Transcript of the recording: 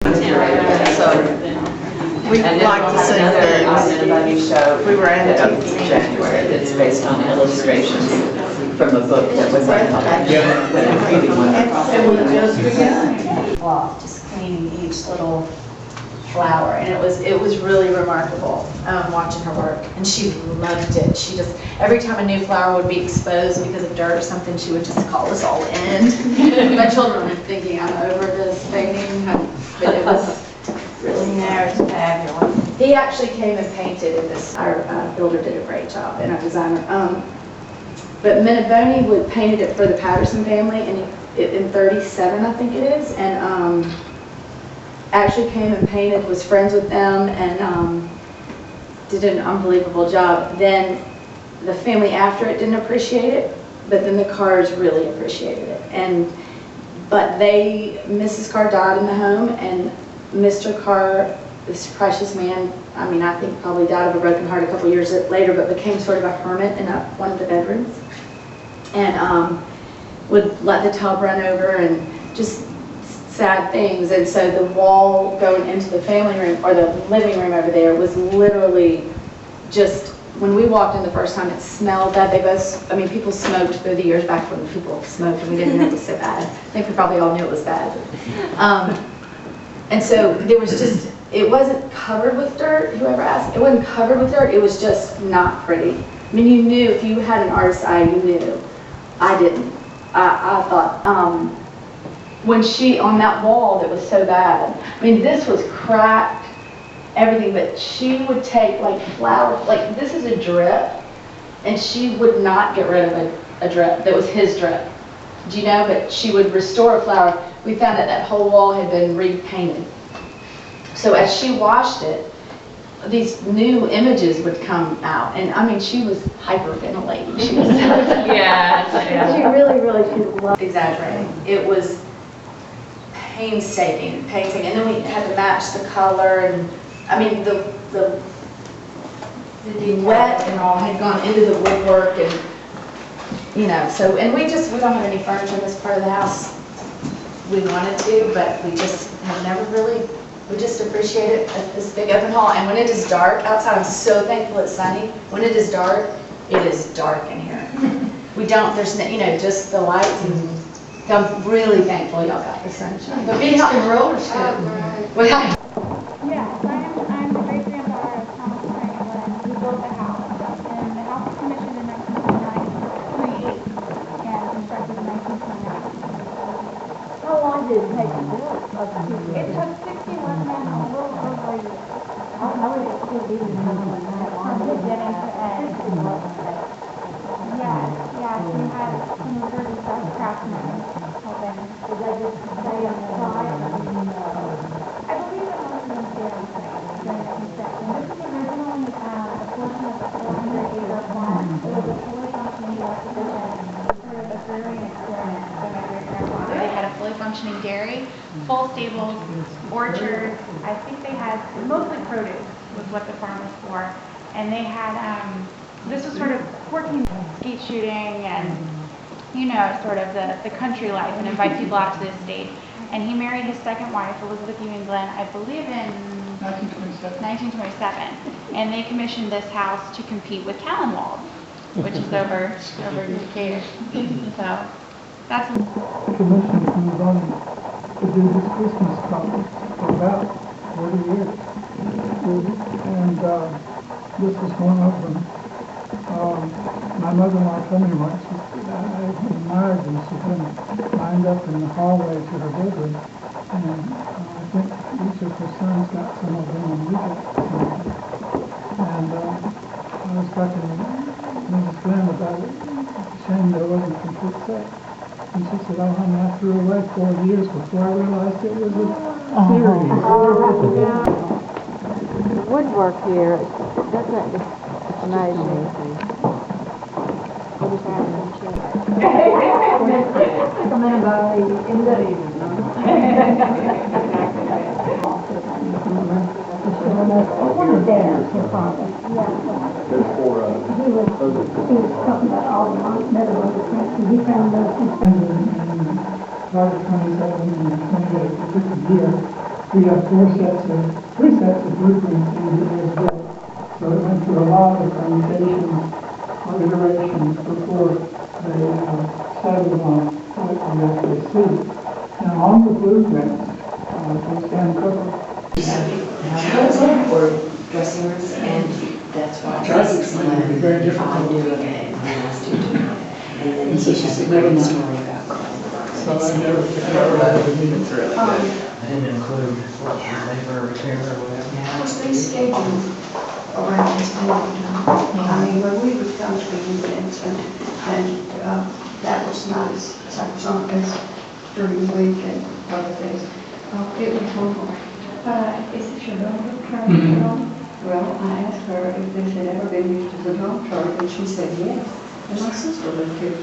So we'd like to see those. Menaboni show. We were in antiques. January. It's based on illustrations from a book that was on just cleaning each little flower, and it was really remarkable watching her work, and she loved it. She just, every time a new flower would be exposed because of dirt or something, she would just call us all in. My children were thinking I'm over this painting, but it was really Yeah, it's fabulous. He actually came and painted in this. Our builder did a great job, and our designer. But Menaboni would painted it for the Patterson family in '37, I think it is, and actually came and painted, was friends with them, and did an unbelievable job. Then the family after it didn't appreciate it, but then the Carrs really appreciated it. But Mrs. Carr died in the home, and Mr. Carr, this precious man, I mean, I think probably died of a broken heart a couple years later, but became sort of a hermit in one of the bedrooms, and would let the tub run over and just sad things. And so the wall going into the family room or the living room over there was literally just, when we walked in the first time, it smelled bad. People smoked through the years back when people smoked and we didn't know it was so bad. I think we probably all knew it was bad. And so there was just, it wasn't covered with dirt, whoever asked, it wasn't covered with dirt, it was just not pretty. I mean, you knew, if you had an artist's eye, you knew. I didn't. I thought, when on that wall that was so bad, I mean, this was cracked, everything, but she would take like flowers, like this is a drip, and she would not get rid of a drip that was his drip. Do you know? But she would restore a flower. We found that whole wall had been repainted. So as she washed it, these new images would come out, and I mean, she was hyperventilating. She was she really loved exaggerating. It was painstaking, and then we had to match the color, and I mean the wet and all had gone into the woodwork, and so, and we don't have any furniture in this part of the house. We wanted to, but we just have never really, we just appreciate it at this big open hall. And when it is dark outside, I'm so thankful it's sunny. When it is dark in here. There's just the lights, and I'm really thankful y'all got the sunshine. But being out in roller skating. Yes, I'm the great-granddaughter of Thomas Franklin, who built the house. And the house was commissioned in 1928 and constructed in 1929. How long did it take to build? It took 61 men a little over a year. How would it still be the number one From beginning to end. Yes, we had some of the best craftsmen helping. Did they just stay on the side? I believe it must have been very safe during the construction. This is originally a portion of the 400-acre farm. It was a fully functioning exhibition, sort of a brewing experience for my great-grandfather. They had a fully functioning dairy, full stables, orchards. I think they had mostly produce was what the farm was for. And they had, this was sort of working skeet shooting and, sort of the country life, and invite people out to the estate. And he married his second wife, Elizabeth Ewing Glenn, I believe in 1927. And they commissioned this house to compete with Callenwald, which is over in Decatur. So that's Commissioned Menaboni to do this Christmas card for about 40 years. And this was one of them. My mother-in-law told me once, I admired them. She lined up in the hallway to her bedroom, and I think each of her sons got some of them, and we got some of them. And I was talking to Mrs. Glenn about it. Shame there wasn't a complete set. And she said, oh, honey, I threw away 4 years before I realized it was a series. The woodwork here, doesn't that just amaze me? Part of 27 and 28, it took a year we have three sets of blueprints engineers built. So it went through a lot of permutations or iterations before they settled on what we actually see. Now on the blueprints, they stand covered. Or dressing rooms, and that's why Traffic's gonna be very I'm difficult. doing it, and asked you to do it. And then It's he just has a never great mind. story about Colin. So I never meeting. It's really good. Didn't include labor, repair, or whatever. Of course, they schedule around his own time. I mean, when we would come to the events and that was not as taxon as during the week and other things. It was hard. Is it your builder currently on? Well, I asked her if this had ever been used as a dump truck, and she said yes. And my sister lived here.